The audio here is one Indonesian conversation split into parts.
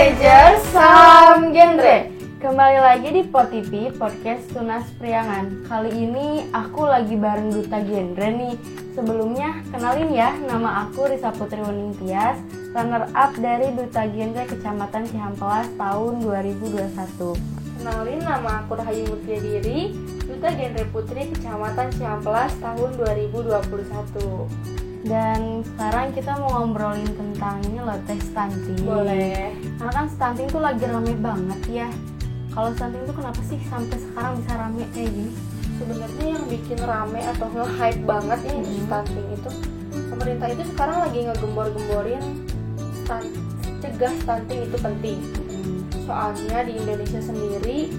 Gendrager, salam genre. Kembali lagi di POTV, podcast Tunas Priangan. Kali ini aku lagi bareng Duta Genre nih. Sebelumnya, kenalin ya, nama aku Risa Putri Weningtyas, runner up dari Duta Genre Kecamatan Cihampelas tahun 2021. Kenalin, nama aku Rahayu Mutia Diri, Duta Genre Putri Kecamatan Cihampelas tahun 2021. Dan sekarang kita mau ngobrolin tentang ini loh, teh stunting. Boleh. Karena kan stunting tuh lagi rame banget ya. Kalau stunting tuh kenapa sih sampai sekarang bisa rame kayak gini? Sebenarnya yang bikin rame atau nge-hype banget ya stunting itu, pemerintah itu sekarang lagi ngegembor-gemborin cegah stunting itu penting. Soalnya di Indonesia sendiri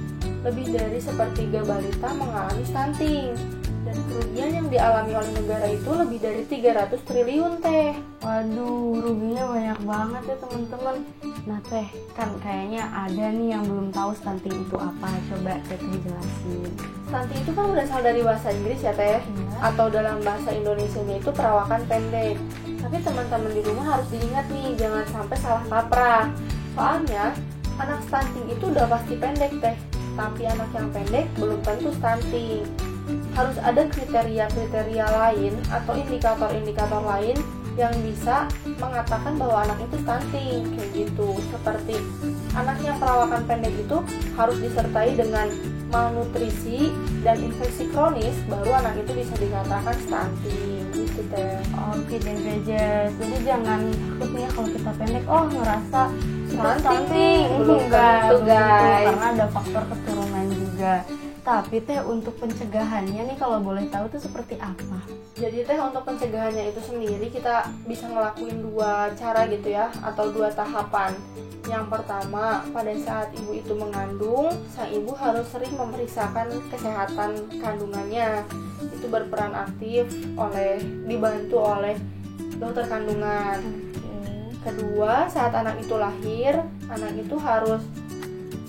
lebih dari sepertiga balita mengalami stunting. Dan kerugian yang dialami oleh negara itu lebih dari 300 triliun teh. Waduh, ruginya banyak banget ya teman-teman. Nah teh, kan kayaknya ada nih yang belum tahu stunting itu apa. Coba teh jelasin. Stunting itu kan berasal dari bahasa Inggris ya teh, atau dalam bahasa Indonesianya itu perawakan pendek. Tapi teman-teman di rumah harus diingat nih, jangan sampai salah kaprah. Soalnya anak stunting itu udah pasti pendek teh, tapi anak yang pendek belum tentu stunting. Harus ada kriteria-kriteria lain atau indikator-indikator lain yang bisa mengatakan bahwa anak itu stunting, kayak gitu. Seperti anak yang perawakan pendek itu harus disertai dengan malnutrisi dan infeksi kronis, baru anak itu bisa dikatakan stunting, gitu teh. Oke deh guys, jadi jangan takut nih ya kalau kita pendek, ngerasa Stunting. Belum tentu, guys. Karena ada faktor keturunan juga. Tapi teh untuk pencegahannya nih kalau boleh tahu tuh seperti apa? Jadi teh untuk pencegahannya itu sendiri kita bisa ngelakuin 2 cara gitu ya, atau 2 tahapan. Yang pertama, pada saat ibu itu mengandung, sang ibu harus sering memeriksakan kesehatan kandungannya. Itu berperan aktif dibantu oleh dokter kandungan. Kedua, saat anak itu lahir, anak itu harus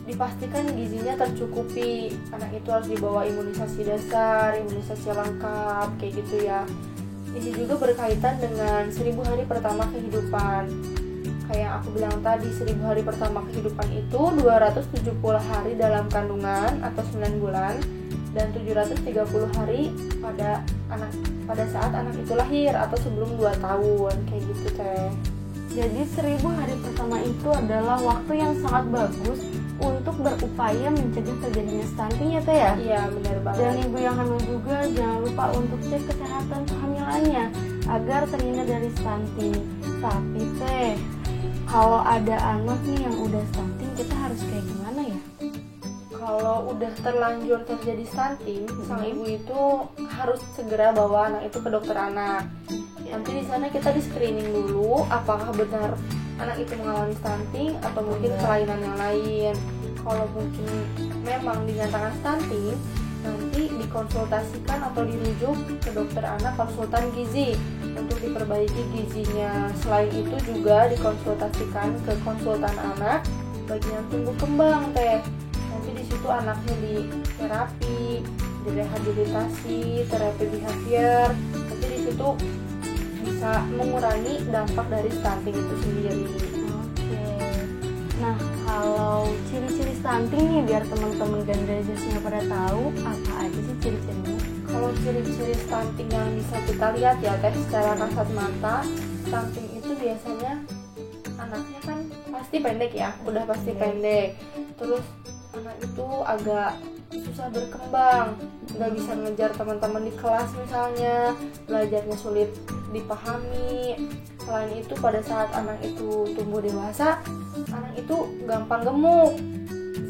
dipastikan gizinya tercukupi. Anak itu harus dibawa imunisasi dasar, imunisasi lengkap, kayak gitu ya. Ini juga berkaitan dengan 1000 hari pertama kehidupan. Kayak aku bilang tadi, 1000 hari pertama kehidupan itu 270 hari dalam kandungan atau 9 bulan dan 730 hari pada saat anak itu lahir atau sebelum 2 tahun, kayak gitu teh. Jadi 1000 hari pertama itu adalah waktu yang sangat bagus untuk berupaya mencegah terjadinya stunting ya teh ya? Iya, benar banget. Dan ibu yang hamil juga jangan lupa untuk cek kesehatan kehamilannya agar terhindar dari stunting. Tapi teh, kalau ada anak nih yang udah stunting, kita harus kayak gimana ya? Kalau udah terlanjur terjadi stunting, sang ibu itu harus segera bawa anak itu ke dokter anak. Nanti di sana kita di screening dulu apakah benar anak itu mengalami stunting atau mungkin kelainan yang lain. Kalau mungkin memang dinyatakan stunting, nanti dikonsultasikan atau dirujuk ke dokter anak konsultan gizi untuk diperbaiki gizinya. Selain itu juga dikonsultasikan ke konsultan anak bagian tumbuh kembang teh. Nanti di situ anaknya di terapi, direhabilitasi, terapi behavior. Nanti di situ bisa mengurangi dampak dari stunting itu sendiri. Oke. Nah, kalau ciri-ciri stunting nih biar teman-teman Gendragersnya pada tahu apa aja sih ciri-cirinya? Kalau ciri-ciri stunting yang bisa kita lihat ya teh secara kasat mata, stunting itu biasanya anaknya kan pasti pendek ya, udah pasti pendek. Terus anak itu agak susah berkembang, nggak bisa ngejar teman-teman di kelas misalnya, belajarnya sulit dipahami. Selain itu pada saat anak itu tumbuh dewasa, anak itu gampang gemuk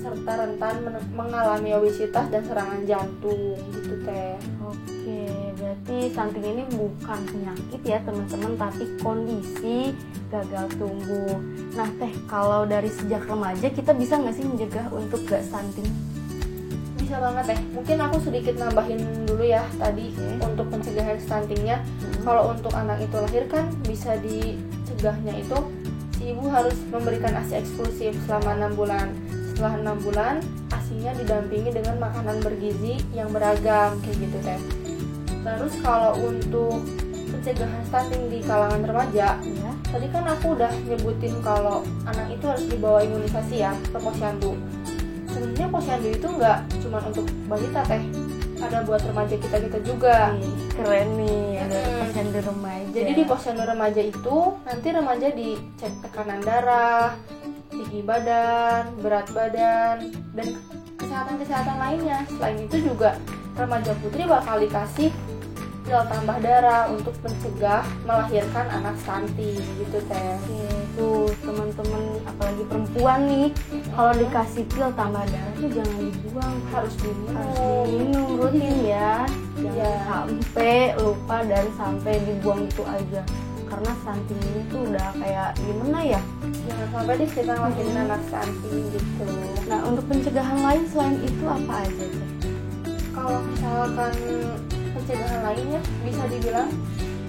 serta rentan mengalami obesitas dan serangan jantung, gitu teh. Oke, berarti stunting ini bukan penyakit ya teman-teman, tapi kondisi gagal tumbuh. Nah teh, kalau dari sejak remaja kita bisa nggak sih mencegah untuk gak stunting? Bisa banget teh. Mungkin aku sedikit nambahin dulu ya tadi untuk pencegahan stuntingnya. Kalau untuk anak itu lahir kan bisa dicegahnya itu si ibu harus memberikan ASI eksklusif selama 6 bulan. Setelah 6 bulan ASInya didampingi dengan makanan bergizi yang beragam, kayak gitu teh. Terus kalau untuk pencegahan stunting di kalangan remaja, Tadi kan aku udah nyebutin kalau anak itu harus dibawa imunisasi ya ke posyandu. Sebenarnya posyandu itu nggak cuma untuk balita teh, ada buat remaja kita juga. Keren nih, ada posyandu remaja. Jadi di posyandu remaja itu nanti remaja dicek tekanan darah, tinggi badan, berat badan, dan kesehatan lainnya. Selain itu juga remaja putri bakal dikasih pil tambah darah untuk mencegah melahirkan anak stunting gitu teh. Tuh teman-teman, apalagi perempuan nih, kalau dikasih pil tambah darah tuh jangan dibuang, Harus diminum. minum rutin ya. Jangan sampai lupa dan sampai dibuang itu aja. Karena stunting ini tuh udah kayak gimana ya? Jangan sampai deh kita ngelahirin anak stunting gitu. Nah, untuk pencegahan lain selain itu apa aja teh? Kalau misalkan pencegahan lainnya bisa dibilang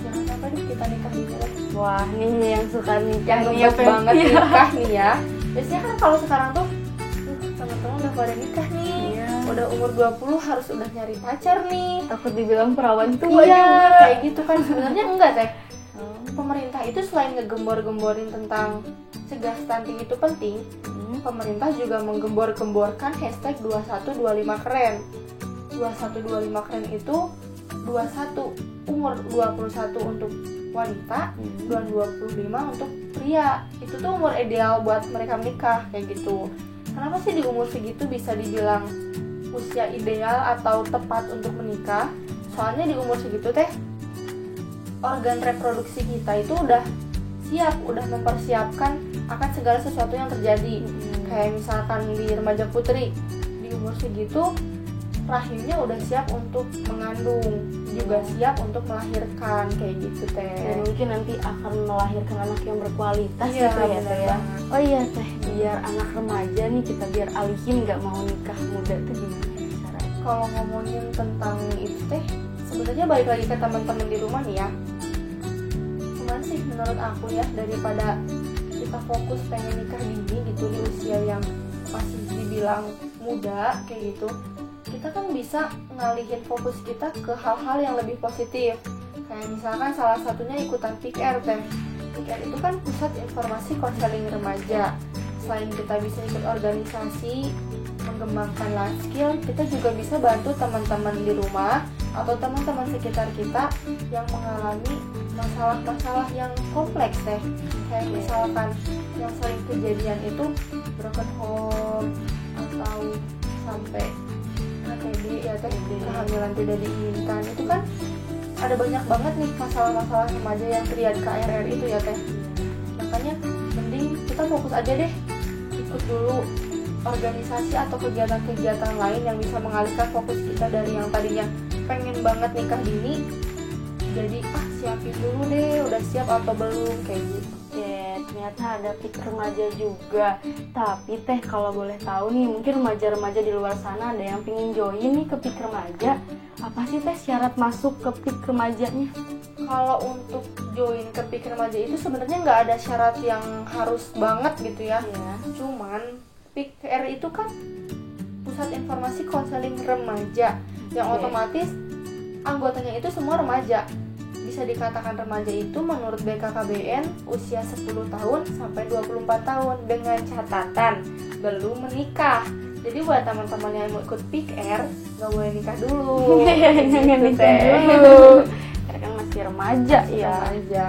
jangan sampai deh kita nikah dini lah. Wah, nih yang suka nikah Yang nih ngebet Pep. banget nikah nih ya. Biasanya kan kalau sekarang tuh teman-teman udah pada nikah nih. Iya. Udah umur 20 harus udah nyari pacar nih. Takut dibilang perawan tua Iya, juga. kayak gitu kan sebenarnya enggak teh. Pemerintah itu selain ngegembor-gemborin tentang cegah stunting itu penting, pemerintah juga menggembor-gemborkan hashtag 2125 keren. 2125 keren itu 21 umur 21 untuk wanita dan 25 untuk pria. Itu tuh umur ideal buat mereka menikah kayak gitu. Kenapa sih di umur segitu bisa dibilang usia ideal atau tepat untuk menikah? Soalnya di umur segitu teh organ reproduksi kita itu udah siap, udah mempersiapkan akan segala sesuatu yang terjadi. Kayak misalkan di remaja putri di umur segitu rahimnya udah siap untuk mengandung, juga siap untuk melahirkan kayak gitu teh. Dan mungkin nanti akan melahirkan anak yang berkualitas Iya, gitu ya benar teh ya. banget. Oh iya teh, biar anak remaja nih kita biar alihin nggak mau nikah muda tuh gimana caranya? Kalau ngomongin tentang itu teh, sebenarnya balik lagi ke teman-teman di rumah nih ya. Cuman sih menurut aku ya, daripada kita fokus pengen nikah dini gitu di usia yang masih dibilang muda kayak gitu, kita kan bisa ngalihin fokus kita ke hal-hal yang lebih positif. Kayak misalkan salah satunya ikutan PIKR teh. PIKR itu kan pusat informasi konseling remaja. Selain kita bisa ikut organisasi, mengembangkan life skill, kita juga bisa bantu teman-teman di rumah atau teman-teman sekitar kita yang mengalami masalah-masalah yang kompleks teh. Kayak misalkan yang sering kejadian itu broken home atau sampai HTD ya teh, kehamilan tidak diinginkan. Itu kan ada banyak banget nih masalah-masalah remaja yang triad KRR itu ya teh. Makanya mending kita fokus aja deh, ikut dulu organisasi atau kegiatan-kegiatan lain yang bisa mengalihkan fokus kita dari yang tadinya pengen banget nikah dini jadi siapin dulu deh udah siap atau belum kayak gitu. Ternyata ada PIK remaja juga. Tapi teh kalau boleh tahu nih, mungkin remaja-remaja di luar sana ada yang pingin join nih ke PIK remaja. Apa sih teh syarat masuk ke PIK remajanya? Kalau untuk join ke PIK remaja itu sebenarnya nggak ada syarat yang harus banget gitu ya. Cuman PIKR itu kan pusat informasi konseling remaja yang otomatis anggotanya itu semua remaja. Bisa dikatakan remaja itu menurut BKKBN usia 10 tahun sampai 24 tahun dengan catatan belum menikah. Jadi buat teman-teman yang mau ikut PIKR nggak boleh nikah dulu. Jangan Gitu, nikah Teh. dulu. Karena kan masih remaja ya. Remaja.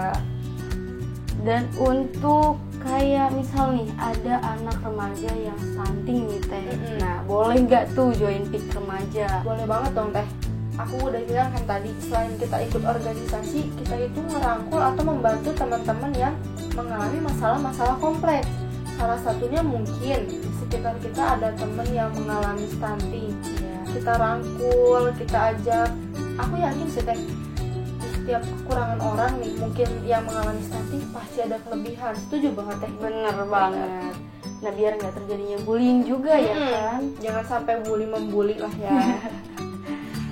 Dan untuk kayak misal nih ada anak remaja yang stunting nih teh. Nah boleh nggak tuh join PIK remaja? Boleh banget dong teh. Aku udah bilang kan tadi, selain kita ikut organisasi, kita itu ngerangkul atau membantu teman-teman yang mengalami masalah-masalah kompleks. Salah satunya mungkin di sekitar kita ada teman yang mengalami stunting. Kita rangkul, kita ajak. Aku yakin sih teh, di setiap kekurangan orang nih, mungkin yang mengalami stunting pasti ada kelebihan. Setuju banget teh. Bener banget. Nah biar nggak terjadinya bullying juga ya kan. Jangan sampai bully membuli lah ya.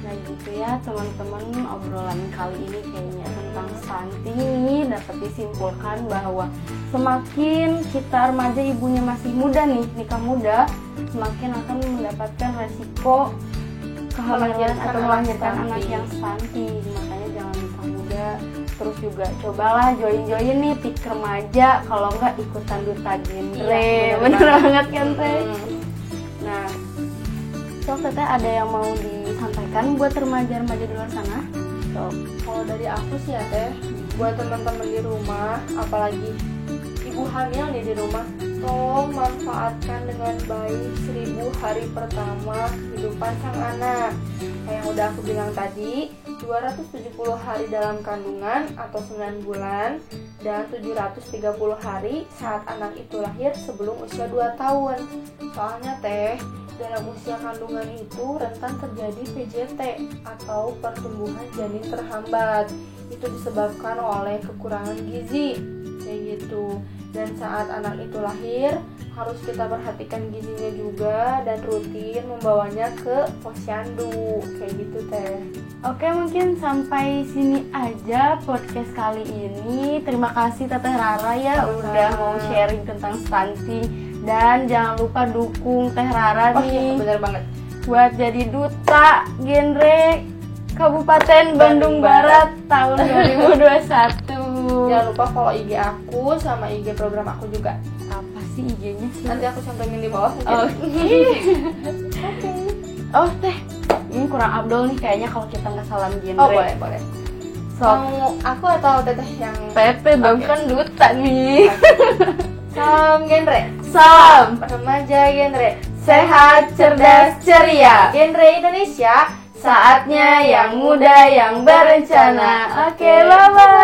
Nah gitu ya teman-teman, obrolan kali ini kayaknya tentang stunting ini dapat disimpulkan bahwa semakin kita remaja ibunya masih muda nih, nikah muda, semakin akan mendapatkan resiko kehamilan atau melahirkan anak yang stunting. Makanya jangan nikah muda, Terus juga cobalah join nih PIK remaja, kalau enggak ikutan duta genre. Iya, bener banget kan Teh. Nah, So Teteh ada yang mau disampaikan buat remaja-remaja di luar sana? So, kalau dari aku sih ya Teh, buat teman-teman di rumah, apalagi ibu hamil nih di rumah, tolong manfaatkan dengan baik 1000 hari pertama kehidupan sang anak. Kayak yang udah aku bilang tadi, 270 hari dalam kandungan atau 9 bulan dan 730 hari saat anak itu lahir sebelum usia 2 tahun. Soalnya Teh, dalam usia kandungan itu rentan terjadi PJT atau pertumbuhan janin terhambat. Itu disebabkan oleh kekurangan gizi, kayak gitu. Dan saat anak itu lahir, harus kita perhatikan gizinya juga dan rutin membawanya ke posyandu, kayak gitu Teh. oke, mungkin sampai sini aja podcast kali ini. Terima kasih Teteh Rara ya udah mau sharing tentang stunting. Dan jangan lupa dukung Teh Rara Oh iya, nih bener banget. buat jadi duta genre Kabupaten Bandung Barat tahun 2021. Jangan lupa follow IG aku sama IG program aku juga. Apa sih IG-nya sih? Nanti aku cantumin di bawah saja. Oh, oh Teh, ini kurang abdol nih kayaknya kalau kita nggak salam genre. Oh boleh. So, Mau aku atau Teteh yang Pepe bang Oke. kan duta nih. salam genre? Salam, Remaja genre. sehat, cerdas, ceria. Genre Indonesia. Saatnya yang muda yang berencana. Oke, bye-bye.